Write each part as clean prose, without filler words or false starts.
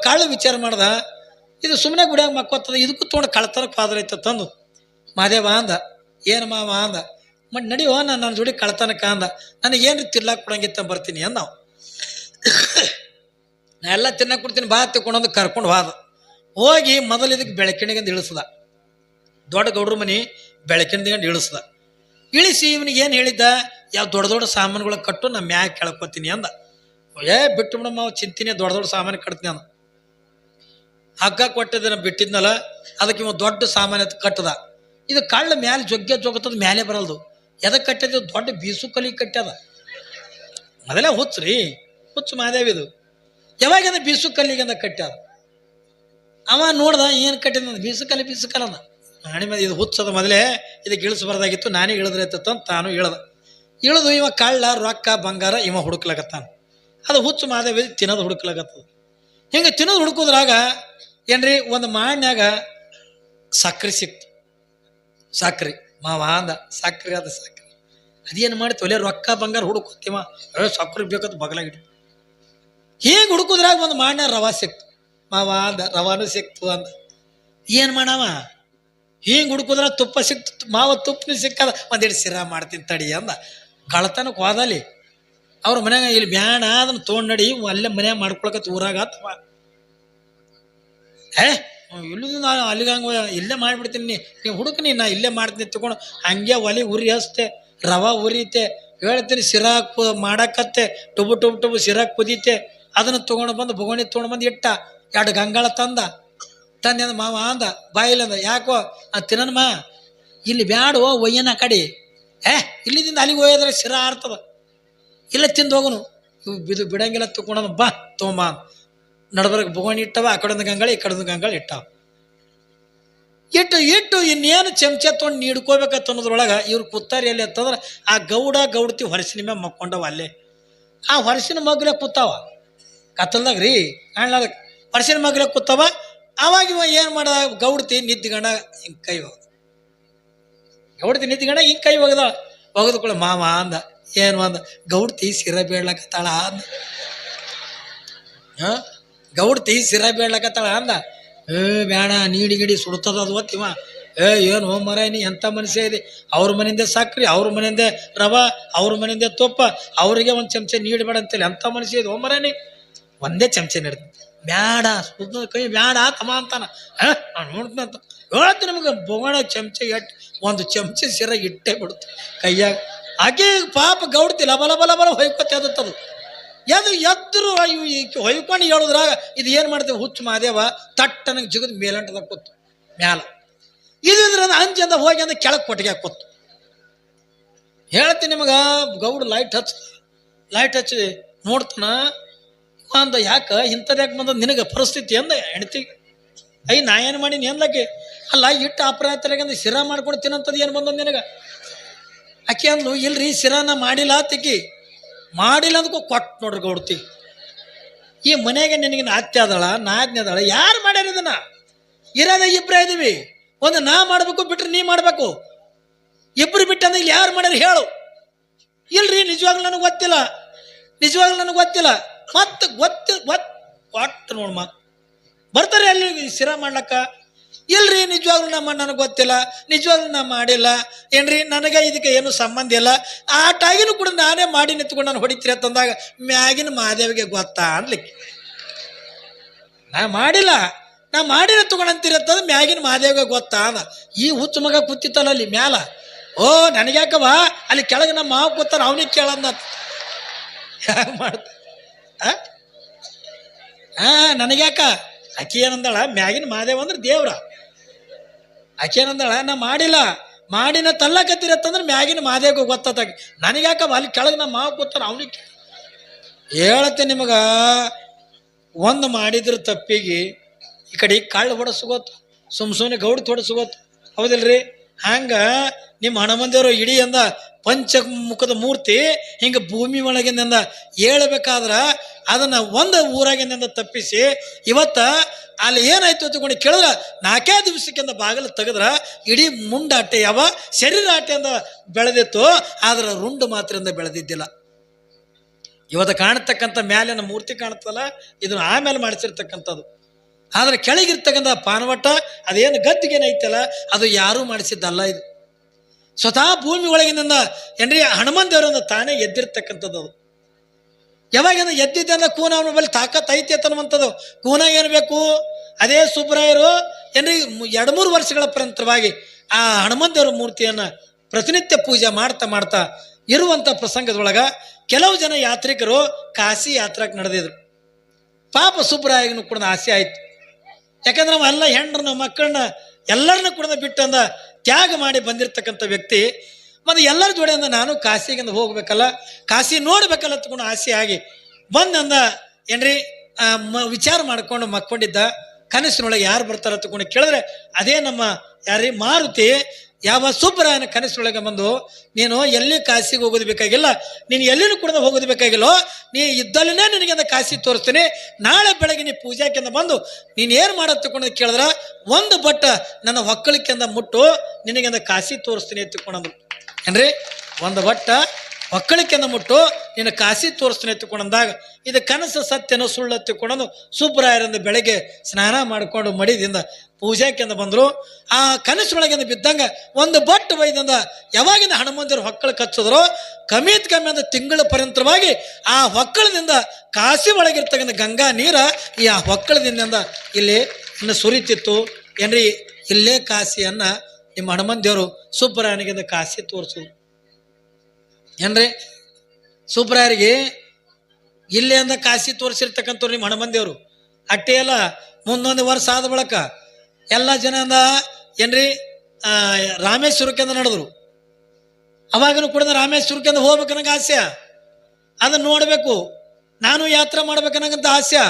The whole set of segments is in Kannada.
ಕಳ್ಳ ವಿಚಾರ ಮಾಡ್ದ, ಇದು ಸುಮ್ಮನೆ ಗುಡಿಯಾಗ ಮಕ್ಕೋತದ, ಇದಕ್ಕೂ ತೊಗೊಂಡು ಕಳ್ತನಕ್ಕೆ ಹೋದ್ರೈತ ತಂದು ಮಾದೇವ ಅಂದ. ಏನು ಮಾವ ಅಂದ. ಮತ್ತು ನಡಿಯೋ ನನ್ನ ಜೋಡಿ ಕಳ್ತನಕ್ಕ ಅಂದ. ನನಗೇನು ತಿರ್ಲಾಕ್ ಕೊಡಂಗಿತ್ತ ಬರ್ತೀನಿ ಅಂದ ನಾವು. ನಾ ಎಲ್ಲ ತಿನ್ನಕ್ಕೆ ಕೊಡ್ತೀನಿ ಬಾ ತಿಳ್ಕೊಂಡೊಂದು ಕರ್ಕೊಂಡು ಹೋದ. ಹೋಗಿ ಮೊದಲು ಇದಕ್ಕೆ ಬೆಳಕಿಣಿಗಂದು ಇಳಿಸ್ದ. ದೊಡ್ಡ ಗೌಡ್ರ ಮನೆ ಬೆಳಕಿಣಿಗಂಡು ಇಳಿಸ್ದ. ಇಳಿಸಿ ಇವನಿಗೆ ಏನು ಹೇಳಿದ್ದ, ಯಾವ ದೊಡ್ಡ ದೊಡ್ಡ ಸಾಮಾನುಗಳ ಕಟ್ಟು ನಾ ಮ್ಯಾಗ ಕೆಳ್ಕೊತೀನಿ ಅಂದ. ಬಿಟ್ಟು ಬಿಡಮ್ಮ ಅವು ಚಿಂತಿನಿ, ದೊಡ್ಡ ದೊಡ್ಡ ಸಾಮಾನು ಕಟ್ತೀನಿ ಅಂದ. ಹಗ್ಗ ಕೊಟ್ಟಿದ್ದ ಬಿಟ್ಟಿದ್ನಲ್ಲ, ಅದಕ್ಕೆ ಇವ ದೊಡ್ಡ ಸಾಮಾನು ಕಟ್ಟದ. ಇದು ಕಳ್ಳ ಮ್ಯಾಲೆ ಜೊಗ್ಗತ್ತದ, ಮ್ಯಾಲೆ ಬರಲ್ದು. ಎದಕ್ಕೆ ಕಟ್ಟಿದ, ದೊಡ್ಡ ಬೀಸು ಕಲಿ ಕಟ್ಟ್ಯದ. ಮೊದಲೇ ಹುಚ್ಚು ಮಾದೇವಿದು. ಯಾವಾಗ ಬೀಸು ಕಲ್ಲಿಗೆ ಅಂದ ಕಟ್ಟ್ಯದ. ಅವ ನೋಡ್ದ, ಏನು ಕಟ್ಟಿದ, ಬೀಸು ಕಲ್ಲ ಅಂದ. ಹಣಿ ಮೇಲೆ ಇದು ಹುಚ್ಚದ, ಮೊದಲೇ ಇದಕ್ಕೆ ಇಳಿಸಬಾರ್ದಾಗಿತ್ತು, ನಾನೇ ಇಳಿದ್ರೈತಂತ ತಾನು ಇಳಿದು ಇವ ಕಳ್ಳ ರೊಕ್ಕ ಬಂಗಾರ ಇವ ಹುಡುಕ್ಲಾಗತ್ತಾನ. ಅದು ಹುಚ್ಚು ಮಾದೇವಿ ತಿನ್ನೋದು ಹುಡುಕ್ಲಾಗತ್ತದ. ಹಿಂಗೆ ತಿನ್ನೋದು ಹುಡುಕೋದ್ರಾಗ ಏನ್ರಿ ಒಂದು ಮಾಡ್ನ್ಯಾಗ ಸಕ್ರೆ ಸಿಕ್ತು. ಸಕ್ರೆ ಮಾವ ಅಂದ, ಸಕ್ರೆ ಅದ ಸಕ್ರೆ ಅದೇನು ಮಾಡ್ತೀವಿ ಒಲೆ ರೊಕ್ಕ ಬಂಗಾರ ಹುಡುಕೋತೀವ, ಸಕ್ರೆ ಬೇಕಂತ ಬಗಲಾಗಿಟ್ಟು ಹೀಗೆ ಹುಡುಕೋದ್ರಾಗ ಒಂದು ಮಾಡ್ನ್ಯಾಗ ರವಾ ಸಿಕ್ತು. ಮಾವ ಅಂದ, ರವಾನು ಸಿಕ್ತು ಅಂದ. ಏನು ಮಾಡವ, ಹಿಂಗೆ ಹುಡುಕೋದ್ರ ತುಪ್ಪ ಸಿಕ್ತು, ಮಾವ ತುಪ್ಪನು ಸಿಕ್ಕದ, ಒಂದೆರಡು ಸಿರಾ ಮಾಡ್ತೀನಿ ತಡಿ ಅಂದ. ಕಳ್ತನಕ್ಕೆ ಹೋದಲ್ಲಿ ಅವ್ರ ಮನ್ಯಾಗ ಇಲ್ಲಿ ಬ್ಯಾಡ ಅದನ್ನು ತೊಗೊಂಡು ನಡಿ, ಅಲ್ಲೇ ಮನ್ಯಾಗ ಮಾಡ್ಕೊಳಕತ್ತ ಊರಾಗ ಅಥವಾ ಇಲ್ಲದ ನಾನು ಅಲ್ಲಿಗೆ ಹಂಗೆ ಇಲ್ಲೇ ಮಾಡಿಬಿಡ್ತೀನಿ, ನೀವು ಹುಡುಕನಿ ನಾ ಇಲ್ಲೇ ಮಾಡ್ತೀನಿ ತಗೊಂಡು ಹಂಗೆ ಒಲೆ ಉರಿ ಹಚ್ತೆ, ರವಾ ಉರಿತೆ, ಹೇಳ್ತೀನಿ ಸಿರಾಕ್ ಮಾಡಾಕತ್ತೆ, ಟುಬು ಸಿರಾಕ್ ಕುದೀತೆ, ಅದನ್ನು ತೊಗೊಂಡು ಬಂದು ಬೊಗಣಿ ತೊಗೊಂಡು ಬಂದು ಇಟ್ಟ. 2 ಗಂಗಾಳ ತಂದ ಅಂದ ಮಾವ ಅಂದ. ಬಾಯಿಲಂದ, ಯಾಕೋ ತಿನ್ನನ್ ಮಾ ಇಲ್ಲಿ ಬ್ಯಾಡು ಒಯ್ಯನ ಕಡೆ, ಇಲ್ಲಿದಿಂದ ಅಲ್ಲಿಗೆ ಒಯ್ಯದ್ರೆ ಸಿರಾ ಆರ್ತದ, ಇಲ್ಲ ತಿಂದು ಹೋಗುನು, ಇದು ಬಿಡಂಗಿಲ್ಲ ತಗೊಂಡು ಬಾ ತೊಗೊಂಬ. ನಡ್ಬರ್ಗ ಬೊಗಣಿ ಇಟ್ಟವ, ಆ ಕಡೆಯಿಂದ ಗಂಗಾಳ ಈ ಕಡೆಯಿಂದ ಗಂಗಾಳ ಇಟ್ಟವ. ಇಟ್ಟು ಇನ್ನೇನು ಚಮಚ ತೊಗೊಂಡು ನೀಡ್ಕೋಬೇಕತ್ತ ಅನ್ನೋದ್ರೊಳಗೆ ಇವ್ರು ಕೂತಾರ ಎಲ್ಲಿ ಅಂತಂದ್ರೆ ಆ ಗೌಡತಿ ಹೊರಸಿನ ಮ್ಯಾಗ ಮಕ್ಕೊಂಡವ. ಅಲ್ಲೇ ಆ ಹೊರಸಿನ ಮಗ್ಲೆ ಕೂತಾವ ಕತ್ತಲ್ದಾಗ ರೀ, ಕಾಣ್ಲಾದಕ್ಕೆ ಹೊರಸಿನ ಮಗ್ಲೆ ಕೂತಾವ. ಅವಾಗ ಇವ ಏನು ಮಾಡ, ಗೌಡತಿ ನಿದ್ದಿಗಂಡ ಹಿಂಗೆ ಕೈ ಹೋದ. ಗೌಡತಿ ನಿದ್ದಿಗಂಡ ಹಿಂಗೆ ಕೈ ಒಗದ. ಒಗದ್ಕೊಳ್ಳ ಮಾವ ಅಂದ. ಏನು ಅಂದ, ಗೌಡತಿ ಸಿರ ಬೇಡ್ಲಕತ್ತಾಳ ಅಂದ. ಗೌಡತಿ ಸಿರ ಬೇಡ್ಲಕತ್ತಾಳ ಅಂದ. ಬೇಡ, ನೀಡಿ ಗಿಡಿ ಸುಡ್ತದ ಅದು ಒತ್ತಿವ. ಏನು ಮರ ನೀ ಎಂಥ ಮನುಷ್ಯ ಇದೆ, ಅವ್ರ ಮನೆಯಿಂದ ಸಕ್ರಿ, ಅವ್ರ ಮನೆಯಿಂದ ರವಾ, ಅವ್ರ ಮನೆಯಿಂದ ತುಪ್ಪ, ಅವ್ರಿಗೆ ಒಂದು ಚಮಚ ನೀಡಬೇಡ ಅಂತೇಳಿ ಎಂಥ ಮನುಷ್ಯ ಇದೆ ಮರ ನೀ. ಒಂದೇ ಚಮಚ ನೀಡ್ತೀನಿ, ಬ್ಯಾಡ ಸುತ್ತ ಕೈ ಬ್ಯಾಡ ತಮ್ಮ ಅಂತಾನ. ನಾನು ನೋಡ್ತೀನಿ ಅಂತ ಹೇಳ್ತೀನಿ. ನಮಗೆ ಬೊಗಣ ಚಮಚ ಒಂದು ಚಮಚ ಸಿರ ಇಟ್ಟೇ ಬಿಡುತ್ತೆ ಕೈಯಾಗ. ಆಕೆ ಪಾಪ ಗೌಡ್ತಿ ಲಬಲ ಹೊಯ್ಕೊತ್ತೆ ಅದತ್ತದು. ಎದ್ರು ಹೊಯ್ಕೊಂಡು ಹೇಳುದ್ರಾಗ ಇದು ಏನು ಮಾಡ್ತೇವೆ, ಹುಚ್ಚು ಮಾದೇವ ತಟ್ಟನಗೆ ಜಿಗದ್ ಮೇಲಂಟದಾಗ ಕೂತು ಮ್ಯಾಲ. ಇದ್ರ ಅಂಜಂದ ಹೋಗಿ ಅಂದ ಕೆಳಗೆ ಕೊಟ್ಟಿಗೆ ಕೂತು. ಹೇಳ್ತೀನಿ ನಿಮಗೆ, ಗೌಡ ಲೈಟ್ ಹಚ್ಚಿ ನೋಡ್ತಾನ ಅಂದ. ಯಾಕೆ ಇಂಥದ್ದು ಯಾಕೆ ಬಂದ ನಿನಗೆ ಪರಿಸ್ಥಿತಿ ಅಂದ ಹೆಣ್ತಿ. ನಾ ಏನು ಮಾಡೀನಿ ಅಂದಕ್ಕೆ. ಅಲ್ಲ ಇಟ್ಟು ಅಪರಾಧರಾಗಂದ ಸಿರಾ ಮಾಡ್ಕೊಡ್ತೀನಂತದ್ದು ಏನು ಬಂದ ನಿನಗೆ. ಆಕೆ ಅಂದ್ಲು, ಇಲ್ರಿ ಸಿರಾನ ಮಾಡಿಲ್ಲ ತಿಕ್ಕಿ, ಮಾಡಿಲ್ಲ ಅಂದ್ಕೋ ಕೊಟ್ಟು ನೋಡ್ರಿ ಗೌಡ್ತಿ. ಈ ಮನೆಗೆ ನಿನಗೆ ಅತ್ತೆ ಅದಳ, ನಾದ್ನೆ ಅದಳ, ಯಾರು ಮಾಡ್ಯಾರ ಇದನ್ನ? ಇರೋದ ಇಬ್ಬರೇ ಇದೀವಿ, ಒಂದು ನಾ ಮಾಡಬೇಕು ಬಿಟ್ರೆ ನೀ ಮಾಡಬೇಕು. ಇಬ್ಬರು ಬಿಟ್ಟಂದ್ರೆ ಇಲ್ಲಿ ಯಾರು ಮಾಡ್ಯಾರ ಹೇಳು. ಇಲ್ರಿ ನಿಜವಾಗ್ಲೂ ನನಗೆ ಗೊತ್ತಿಲ್ಲ. ಮತ್ತೆ ಒಟ್ಟು ನೋಡಮ್ಮ ಬರ್ತಾರೆ ಅಲ್ಲಿ ಸಿರಾ ಮಾಡ್ಲಕ್ಕ. ಇಲ್ರಿ ನಿಜವಾಗ್ಲೂ ನನಗೆ ಗೊತ್ತಿಲ್ಲ, ನಿಜವಾಗ್ಲೂ ನಾ ಮಾಡಿಲ್ಲ ಏನ್ರಿ, ನನಗೆ ಇದಕ್ಕೆ ಏನು ಸಂಬಂಧ ಇಲ್ಲ. ಆ ಟಾಗಿನೂ ಕೂಡ ನಾನೇ ಮಾಡಿ ನಿಂತ್ಕೊಂಡು ನಾನು ಹೊಡಿತೀರಿ ಅಂತಂದಾಗ ಮ್ಯಾಗಿನ ಮಾದೇವಿಗೆ ಗೊತ್ತಾ ಅನ್ಲಿಕ್ಕೆ. ನಾ ಮಾಡಿನ ತಗೊಂಡಂತೀರಿ ಅಂತಂದ್ರೆ ಮ್ಯಾಗಿನ ಮಾದೇವಿಗೆ ಗೊತ್ತಾ ಅದ. ಈ ಹುಚ್ಚು ಮಗ ಕೂತಿತ್ತಲ್ಲ ಅಲ್ಲಿ ಮ್ಯಾಲ, ನನಗ್ಯಾಕವ ಅಲ್ಲಿ ಕೆಳಗೆ ನಮ್ಮ ಮಾವು ಕೂತಾರ ಅವನಿಗೆ ಕೇಳಂದ. ಹ್ಯಾಂಗ ಮಾಡ್ತ ನನಗ್ಯಾಕ. ಆಕೆ ಏನಂದಾಳ, ಮ್ಯಾಗಿನ ಮಾದೇವ ಅಂದ್ರೆ ದೇವ್ರ. ಆಕೆ ಏನಂದಾಳ, ನಾ ಮಾಡಿನ ತಲ್ಲಕತ್ತೀರತ್ತಂದ್ರೆ ಮ್ಯಾಗಿನ ಮಾದೇವಿಗೆ ಗೊತ್ತಾಗ. ನನಗ್ಯಾಕವ ಅಲ್ಲಿ ಕೆಳಗೆ ನಮ್ಮ ಮಾವು ಕೂತಾರ ಅವನಿಗೆ ಹೇಳತ್ತೆ. ನಿಮಗ ಒಂದು ಮಾಡಿದ್ರ ತಪ್ಪಿಗೆ ಈ ಕಡೆ ಕಳ್ಳ ಹೊಡಸ್ಕೋತು, ಸುಮ್ಮನೆ ಗೌಡ ಹೊಡಸ್ಕೋತು, ಹೌದಿಲ್ರಿ? ಹಂಗ ನಿಮ್ಮ ಹನುಮಂದೇವರು ಇಡೀ ಅಂದ ಪಂಚಮುಖದ ಮೂರ್ತಿ ಹಿಂಗೆ ಭೂಮಿ ಒಳಗಿಂದ ಹೇಳ್ಬೇಕಾದ್ರ ಅದನ್ನ ಒಂದು ಊರಾಗಿಂದ ತಪ್ಪಿಸಿ ಇವತ್ತ ಅಲ್ಲಿ ಏನಾಯ್ತು ಅಂತಕೊಂಡು ಕೇಳಿದ್ರ 4 ದಿವಸಕ್ಕಿಂತ ಬಾಗಿಲು ತೆಗೆದ್ರ ಇಡೀ ಮುಂಡಾಟೆ ಯಾವ ಶರೀರ ಆಟೆಯಿಂದ ಬೆಳೆದಿತ್ತು, ಆದ್ರೆ ರುಂಡು ಮಾತ್ರದಿಂದ ಬೆಳೆದಿದ್ದಿಲ್ಲ. ಇವತ್ತು ಕಾಣತಕ್ಕಂಥ ಮ್ಯಾಲಿನ ಮೂರ್ತಿ ಕಾಣುತ್ತಲ್ಲ, ಇದನ್ನು ಆಮೇಲೆ ಮಾಡಿಸಿರ್ತಕ್ಕಂಥದ್ದು. ಆದರೆ ಕೆಳಗಿರ್ತಕ್ಕಂಥ ಪಾನವಟ್ಟ ಅದೇನು ಗದ್ದಿಗೇನೈತಲ್ಲ, ಅದು ಯಾರೂ ಮಾಡಿಸಿದ್ದಲ್ಲ. ಇದು ಸ್ವತಃ ಭೂಮಿ ಒಳಗಿನಿಂದ ಏನ್ರಿ ಹನುಮಂತ ದೇವರಿಂದ ತಾನೇ ಎದ್ದಿರ್ತಕ್ಕಂಥದ್ದು. ಅದು ಯಾವಾಗ ಎದ್ದಿದ್ದೆ ಅಂದ್ರೆ ಕೂನ ಅವನ ಬಳಿ ತಾಕತ್ ಐತಿ ಅಂತನ್ನುವಂಥದ್ದು. ಕೂನ ಏನು ಬೇಕು? ಅದೇ ಸುಬ್ರಾಯರು ಏನ್ರಿ 2-3 ವರ್ಷಗಳ ಪರಂತರವಾಗಿ ಆ ಹನುಮಂತ ದೇವರ ಮೂರ್ತಿಯನ್ನ ಪ್ರತಿನಿತ್ಯ ಪೂಜೆ ಮಾಡ್ತಾ ಮಾಡ್ತಾ ಇರುವಂಥ ಪ್ರಸಂಗದೊಳಗ ಕೆಲವು ಜನ ಯಾತ್ರಿಕರು ಕಾಶಿ ಯಾತ್ರಕ್ಕೆ ನಡೆದಿದ್ರು. ಪಾಪ ಸುಬ್ರಾಯಗನು ಕೂಡ ಆಸೆ ಆಯ್ತು. ಯಾಕಂದ್ರೆ ಅವ ಎಲ್ಲ ಹೆಣ್ಣರನ್ನ ಮಕ್ಕಳನ್ನ ಎಲ್ಲರನ್ನ ಕೂಡ ಬಿಟ್ಟಂದ ತ್ಯಾಗ ಮಾಡಿ ಬಂದಿರತಕ್ಕಂಥ ವ್ಯಕ್ತಿ. ಮತ್ತು ಎಲ್ಲರ ಜೋಡಿಯಿಂದ ನಾನು ಕಾಶಿಗಿಂದ ಹೋಗ್ಬೇಕಲ್ಲ, ಕಾಶಿ ನೋಡ್ಬೇಕಲ್ಲ ತಗೊಂಡು ಆಸೆ ಆಗಿ ಬಂದಂದ ಏನ್ರಿ ವಿಚಾರ ಮಾಡ್ಕೊಂಡು ಮಕ್ಕೊಂಡಿದ್ದ. ಕನಸಿನೊಳಗೆ ಯಾರು ಬರ್ತಾರ ತಗೊಂಡು ಕೇಳಿದ್ರೆ ಅದೇ ನಮ್ಮ ಯಾರೀ ಮಾರುತಿ ಯಾವ ಸುಬ್ರಾಯನ ಕನಸಿನೊಳಗೆ ಬಂದು, ನೀನು ಎಲ್ಲಿ ಕಾಶಿಗೆ ಹೋಗೋದು ಬೇಕಾಗಿಲ್ಲ, ನೀನು ಎಲ್ಲಿನೂ ಕೂಡ ಹೋಗೋದು ಬೇಕಾಗಿಲ್ಲೋ, ನೀ ಇದ್ದಲ್ಲೇ ನಿನಗೆ ಕಾಶಿ ತೋರಿಸ್ತೀನಿ, ನಾಳೆ ಬೆಳಗ್ಗೆ ನೀ ಪೂಜಾಕೆಂದ ಬಂದು ನೀನು ಏನು ಮಾಡೋದು ತಗೊಂಡು ಕೇಳಿದ್ರೆ ಒಂದು ಬಟ್ಟ ನನ್ನ ಹೊಕ್ಕಳಿಕೆಂದ ಮುಟ್ಟು ನಿನಗೆಂದ ಕಾಶಿ ತೋರಿಸ್ತೀನಿ ಎತ್ತಿಕೊಂಡಂದ್ರು. ಏನ್ರಿ ಒಂದು ಬಟ್ಟ ಹೊಕ್ಕಳಿಕೆಂದ ಮುಟ್ಟು ನಿನ್ನ ಕಾಶಿ ತೋರಿಸ್ತೀನಿ ಎತ್ತಿಕೊಂಡಂದಾಗ ಇದು ಕನಸು ಸತ್ಯನೋ ಸುಳ್ಳು ಎತ್ತಿಕೊಂಡು ಸುಬ್ರಾಯರಿಂದ ಬೆಳಗ್ಗೆ ಸ್ನಾನ ಮಾಡಿಕೊಂಡು ಮಡಿದಿಂದ ಪೂಜಾಕೆಂದ ಬಂದರು. ಆ ಕನಸೊಳಗಿಂದ ಬಿದ್ದಂಗ ಒಂದು ಬಟ್ಟು ಬೈದಿಂದ ಯಾವಾಗಿಂದ ಹನುಮಂತರು ಹೊಕ್ಕಳು ಕಚ್ಚಿದ್ರು ಕಮ್ಮಿತ್ ಕಮ್ಮಿ ಅಂದ ತಿಂಗಳ ಪರ್ಯಂತರವಾಗಿ ಆ ಹೊಕ್ಕಳದಿಂದ ಕಾಶಿ ಒಳಗಿರ್ತಕ್ಕಂಥ ಗಂಗಾ ನೀರ ಈ ಆ ಹೊಕ್ಕಳದಿಂದ ಇಲ್ಲಿ ಇನ್ನು ಸುರಿತಿತ್ತು. ಏನ್ರಿ ಇಲ್ಲೇ ಕಾಶಿಯನ್ನ ನಿಮ್ಮ ಹನುಮಂತ ದೇವರು ಸುಬ್ರಾಯನಿಗಿಂದ ಕಾಶಿ ತೋರಿಸೋದು. ಏನ್ರಿ ಸುಬ್ರಾಯರಿಗೆ ಇಲ್ಲೇ ಅಂದ ಕಾಶಿ ತೋರಿಸಿರ್ತಕ್ಕಂಥವ್ರು ನಿಮ್ಮ ಹನುಮಂತ ದೇವರು. ಅಟ್ಟೆ ಎಲ್ಲ ಮುಂದೊಂದು ವರ್ಷ ಆದ ಬಳಿಕ ಎಲ್ಲ ಜನ ಅಂದ ಏನ್ರಿ ರಾಮೇಶ್ವರಕ್ಕೆಂದ ನಡೆದ್ರು. ಅವಾಗನು ಕೂಡ ರಾಮೇಶ್ವರಕ್ಕೆಂದ ಹೋಗ್ಬೇಕನ್ನಂಗೆ ಆಸೆ, ಅದನ್ನ ನೋಡಬೇಕು, ನಾನು ಯಾತ್ರೆ ಮಾಡ್ಬೇಕನ್ನಂತ ಆಸೆ.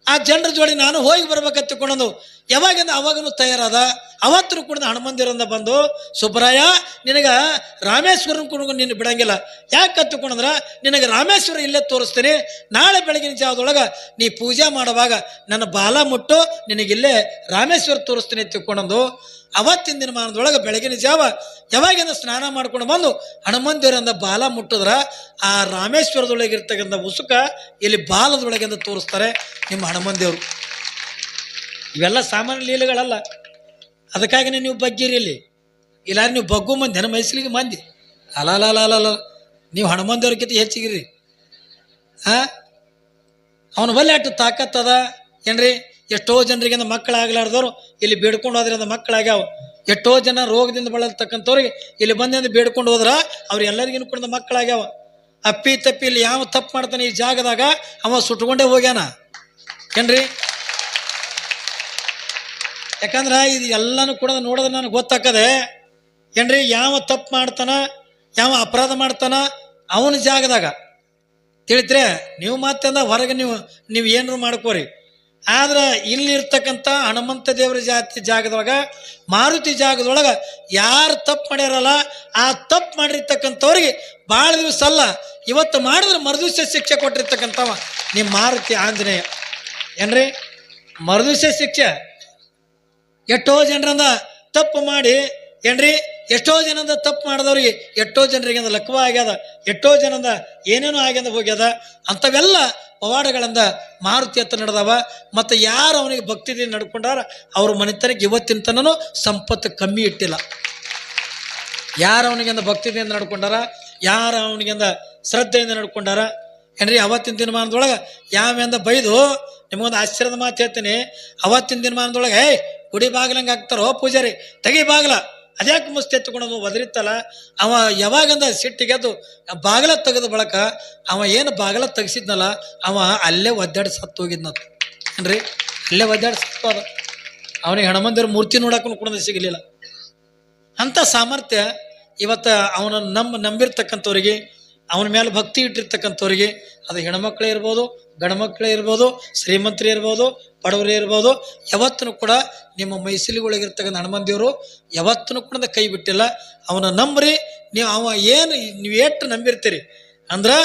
ಆ ಜನರ ಜೋಡಿ ನಾನು ಹೋಗಿ ಬರ್ಬೇಕಂತ ತಿಳ್ಕೊಂಡು ಯಾವಾಗಿಂದ ಅವಾಗನು ತಯಾರಾದ. ಅವತ್ತೂ ಕೂಡ ಹನುಮಂದಿರಿಂದ ಬಂದು, ಸುಬ್ರಾಯ ನಿನಗೆ ರಾಮೇಶ್ವರನ ಕೂಡ ನಿನ್ನ ಬಿಡಂಗಿಲ್ಲ, ಯಾಕೆ ಕತ್ತುಕೊಂಡ್ರ ನಿನಗೆ ರಾಮೇಶ್ವರ ಇಲ್ಲೇ ತೋರಿಸ್ತೀನಿ, ನಾಳೆ ಬೆಳಗಿನ ಜಾವದೊಳಗೆ ನೀ ಪೂಜೆ ಮಾಡುವಾಗ ನನ್ನ ಬಾಲ ಮುಟ್ಟು ನಿನಗಿಲ್ಲೇ ರಾಮೇಶ್ವರ ತೋರಿಸ್ತೀನಿ ತಿಳ್ಕೊಂಡು ಅವತ್ತಿನ ದಿನಮಾನದೊಳಗೆ ಬೆಳಗಿನ ಜಾವ ಯಾವಾಗಿಂದ ಸ್ನಾನ ಮಾಡ್ಕೊಂಡು ಬಂದು ಹನುಮಂದಿರಿಂದ ಬಾಲ ಮುಟ್ಟಿದ್ರ ಆ ರಾಮೇಶ್ವರದೊಳಗಿರ್ತಕ್ಕಂಥ ಉಸುಕ ಇಲ್ಲಿ ಬಾಲದೊಳಗಿಂದ ತೋರಿಸ್ತಾರೆ ನಿಮ್ಮ ಹನುಮಂತ ದೇವರು. ಇವೆಲ್ಲ ಸಾಮಾನ್ಯ ಲೀಲೆಗಳಲ್ಲ. ಅದಕ್ಕಾಗಿನೇ ನೀವು ಬಗ್ಗಿರಿ. ಇಲ್ಲಿ ಇಲ್ಲ ನೀವು ಬಗ್ಗು ಮಂದಿ ನನ್ನ ಮೈಸೂರಿಗೆ ಮಂದಿ ಅಲ್ಲ, ನೀವು ಹನುಮಂತ ದೇವ್ರಕ್ಕಿಂತ ಹೆಚ್ಚಿಗಿರಿ. ಅವನ ಬಲ್ಲಿ ಅಷ್ಟು ತಾಕತ್ತದ. ಏನ್ರಿ ಎಷ್ಟೋ ಜನರಿಗೆ ಮಕ್ಕಳಾಗ್ಲಾರ್ದವ್ರು ಇಲ್ಲಿ ಬೇಡ್ಕೊಂಡು ಹೋದ್ರಿಂದ ಮಕ್ಕಳಾಗ್ಯಾವ. ಎಷ್ಟೋ ಜನ ರೋಗದಿಂದ ಬಳಲ್ತಕ್ಕಂಥವ್ರಿಗೆ ಇಲ್ಲಿ ಬಂದಿಂದ ಬೇಡ್ಕೊಂಡು ಹೋದ್ರ ಅವ್ರು ಎಲ್ಲರಿಗಿನ ಕೂಡ ಮಕ್ಕಳಾಗ್ಯಾವ. ಅಪ್ಪಿ ತಪ್ಪಿ ಇಲ್ಲಿ ಯಾವ ತಪ್ಪು ಮಾಡ್ತಾನೆ ಈ ಜಾಗದಾಗ ಅವ ಸುಟ್ಕೊಂಡೇ ಹೋಗ್ಯಾನ. ಏನ್ರಿ ಯಾಕಂದ್ರೆ ಇದು ಎಲ್ಲನೂ ಕೂಡ ನೋಡಿದ್ರೆ ನನಗೆ ಗೊತ್ತಾಕದೆ. ಏನ್ರಿ ಯಾವ ತಪ್ಪು ಮಾಡ್ತಾನ, ಯಾವ ಅಪರಾಧ ಮಾಡ್ತಾನ ಅವನ ಜಾಗದಾಗ ತಿಳಿದ್ರೆ ನೀವು ಮಾತಂದ ಹೊರಗೆ ನೀವು ಏನಾರು ಮಾಡ್ಕೋರಿ. ಆದ್ರೆ ಇಲ್ಲಿರ್ತಕ್ಕಂಥ ಹನುಮಂತ ದೇವರ ಜಾಗದೊಳಗ ಮಾರುತಿ ಜಾಗದೊಳಗೆ ಯಾರು ತಪ್ಪು ಮಾಡ್ಯಾರಲ್ಲ ಆ ತಪ್ಪು ಮಾಡಿರ್ತಕ್ಕಂಥವ್ರಿಗೆ ಭಾಳ ದಿವಸ ಅಲ್ಲ, ಇವತ್ತು ಮಾಡಿದ್ರೆ ಮರುದಿವಸ ಶಿಕ್ಷೆ ಕೊಟ್ಟಿರ್ತಕ್ಕಂಥವ ನಿಮ್ಮ ಮಾರುತಿ ಆಂಜನೇಯ. ಏನ್ರಿ ಮರುದಿವಸ ಶಿಕ್ಷೆ. ಎಷ್ಟೋ ಜನರಿಂದ ತಪ್ಪು ಮಾಡಿ ಏನ್ರಿ ಎಷ್ಟೋ ಜನದ ತಪ್ಪು ಮಾಡಿದವ್ರಿಗೆ ಎಷ್ಟೋ ಜನರಿಗೆ ಲಕ್ವ ಆಗ್ಯದ, ಎಷ್ಟೋ ಜನದ ಏನೇನೋ ಆಗ್ಯದ ಹೋಗ್ಯದ. ಅಂಥವೆಲ್ಲ ಪವಾಡಗಳಿಂದ ಮಾರುತಿ ಹತ್ರ ನಡೆದವ. ಮತ್ತು ಯಾರು ಅವನಿಗೆ ಭಕ್ತಿದಿಂದ ನಡ್ಕೊಂಡಾರ ಅವ್ರ ಮನೆತನಕ್ಕೆ ಇವತ್ತಿನ ತನೂ ಸಂಪತ್ತು ಕಮ್ಮಿ ಇಟ್ಟಿಲ್ಲ. ಯಾರು ಅವನಿಗಿಂದ ಭಕ್ತಿದಿಂದ ನಡ್ಕೊಂಡಾರ, ಯಾರು ಅವನಿಗಿಂದ ಶ್ರದ್ಧೆಯಿಂದ ನಡ್ಕೊಂಡಾರ ಏನ್ರಿ ಅವತ್ತಿನ ದಿನಮಾನದೊಳಗೆ ಯಾವೆಂದ ಬೈದು ನಿಮಗೊಂದು ಆಶ್ಚರ್ಯದ ಮಾತು ಹೇಳ್ತೀನಿ. ಅವತ್ತಿನ ದಿನಮಾನದೊಳಗೆ ಗುಡಿ ಬಾಗಿಲಂಗೆ ಹಾಕ್ತಾರೋ ಪೂಜಾರಿ ತೆಗಿ ಬಾಗಿಲ, ಅದ್ಯಾಕೆ ಮುಸ್ತಿ ಎತ್ಕೊಂಡು ಒದರಿತ್ತಲ್ಲ ಅವ ಯಾವಾಗಂದ ಸಿಟ್ಟಿಗೆದ್ದು ಬಾಗಿಲ ತೆಗೆದ ಬಳಕ ಅವ ಏನು ಬಾಗಿಲ ತೆಗಿಸಿದ್ನಲ್ಲ ಅವ ಅಲ್ಲೇ ಒದ್ದಾಡಿ ಸತ್ತು ಹೋಗಿದ್ನತ್ತು. ಏನ್ರಿ ಅಲ್ಲೇ ಒದ್ದಾಡಿ ಸತ್ತು ಅದ. ಅವನಿಗೆ ಹನುಮಂತರ ಮೂರ್ತಿ ನೋಡಕ್ಕೂ ಕೂಡ ಸಿಗಲಿಲ್ಲ. ಅಂಥ ಸಾಮರ್ಥ್ಯ ಇವತ್ತು ಅವನ ನಂಬಿರ್ತಕ್ಕಂಥವ್ರಿಗೆ, ಅವನ ಮೇಲೆ ಭಕ್ತಿ ಇಟ್ಟಿರ್ತಕ್ಕಂಥವ್ರಿಗೆ, ಅದು ಹೆಣ್ಮಕ್ಳೇ ಇರ್ಬೋದು, ಗಂಡ್ಮಕ್ಳೇ ಇರ್ಬೋದು, ಶ್ರೀಮಂತರೇ ಇರ್ಬೋದು, ಬಡವರೇ ಇರ್ಬೋದು, ಯಾವತ್ತೂ ಕೂಡ ನಿಮ್ಮ ಮೈಸೂರಿಗೊಳಗಿರ್ತಕ್ಕಂಥ ಹನುಮಂತ ದೇವರು ಯಾವತ್ತೂ ಕೂಡ ಕೈ ಬಿಟ್ಟಿಲ್ಲ. ಅವನ ನಂಬ್ರಿ. ನೀವು ಅವ ಏನು ನೀವು ಎಷ್ಟು ನಂಬಿರ್ತೀರಿ ಅಂದ್ರೆ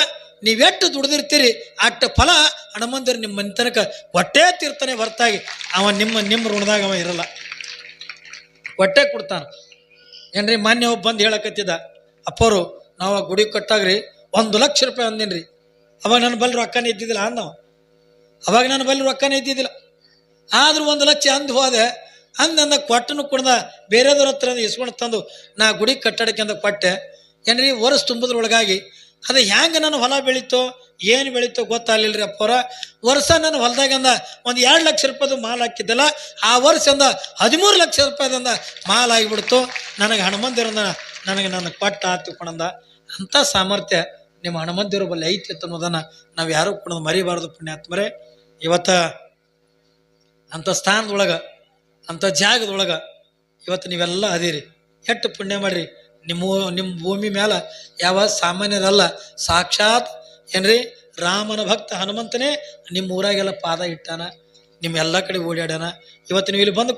ನೀವೆಷ್ಟು ದುಡ್ದಿರ್ತೀರಿ ಅಷ್ಟು ಫಲ ಹನುಮಂತರು ನಿಮ್ಮ ಮನೆತನಕ ಹೊಟ್ಟೆ ತೀರ್ತಾನೆ ಹೊರತಾಗಿ ಅವ ನಿಮ್ಮ ಋಣದಾಗ ಅವ ಇರಲ್ಲ, ಹೊಟ್ಟೆ ಕೊಡ್ತಾನ. ಏನ್ರಿ ಮೊನ್ನೆ ಒಬ್ಬ ಬಂದು ಹೇಳಕತ್ತಿದ್ದ, ಅಪ್ಪವರು ನಾವು ಗುಡಿ ಕಟ್ಟಾಗ್ರಿ 1 ಲಕ್ಷ ರೂಪಾಯಿ ಅಂದಿನ್ರಿ. ಅವಾಗ ನನ್ನ ಬಲ್ಲಿ ರೊಕ್ಕನೇ ಇದ್ದಿದ್ದಿಲ್ಲ ಅಂದವ. ಅವಾಗ ನನ್ನ ಬಲ್ಲಿ ರೊಕ್ಕನೇ ಇದ್ದಿದ್ದಿಲ್ಲ. ಆದರೂ 1 ಲಕ್ಷ ಅಂದು ಹೋದೆ. ಅಂದ ಕೊಟ್ಟನು ಕುಡ್ದ ಬೇರೆದವ್ರ ಹತ್ರ ಇಸ್ಕೊಂಡು ತಂದು ನಾ ಗುಡಿ ಕಟ್ಟಡಕ್ಕೆ ಅಂತ ಕೊಟ್ಟೆ. ಏನ್ರಿ ವರ್ಷ ತುಂಬೋದ್ರೊಳಗಾಗಿ ಅದು ಹ್ಯಾಂಗೆ ನನ್ನ ಹೊಲ ಬೆಳೀತೋ ಏನು ಬೆಳೀತೋ ಗೊತ್ತಾಗಲಿಲ್ಲರಿ ಅಪ್ಪವ್ರ. ವರ್ಷ ನನ್ನ ಹೊಲದಾಗಂದ ಒಂದು 2 ಲಕ್ಷ ರೂಪಾಯ್ದು ಮಾಲ್ ಹಾಕಿದ್ದಲ್ಲ, ಆ ವರ್ಷದಿಂದ 13 ಲಕ್ಷ ರೂಪಾಯ್ದಿಂದ ಮಾಲ್ ಆಗಿಬಿಡ್ತು. ನನಗೆ ಹನುಮಂದಿರಂದ ನನಗೆ ನನ್ನ ಕೊಟ್ಟ ತಿಳ್ಕೊಂಡ. ಅಂಥ ಸಾಮರ್ಥ್ಯ ನಿಮ್ಮ ಹನುಮಂದಿರ ಬಲ್ಲಿ ಐತಿ ಅನ್ನೋದನ್ನು ನಾವು ಯಾರೂ ಕೂಡ ಮರಿಬಾರ್ದು ಪುಣ್ಯಾತ್ಮರೇ. ಇವತ್ತು ಅಂಥ ಸ್ಥಾನದೊಳಗೆ ಅಂಥ ಜಾಗದೊಳಗೆ ಇವತ್ತು ನೀವೆಲ್ಲ ಅದೀರಿ. ಎಷ್ಟು ಪುಣ್ಯ ಮಾಡ್ರಿ. ನಿಮ್ಮ ಭೂಮಿ ಮೇಲೆ ಯಾವ ಸಾಮಾನ್ಯರಲ್ಲ, ಸಾಕ್ಷಾತ್ ಏನ್ರಿ ರಾಮನ ಭಕ್ತ ಹನುಮಂತನೇ ನಿಮ್ಮ ಊರಾಗೆಲ್ಲ ಪಾದ ಇಟ್ಟಾನ, ನಿಮ್ಮ ಎಲ್ಲ ಕಡೆ ಓಡಾಡ್ಯಾನ. ಇವತ್ತು ನೀವು ಇಲ್ಲಿ ಬಂದು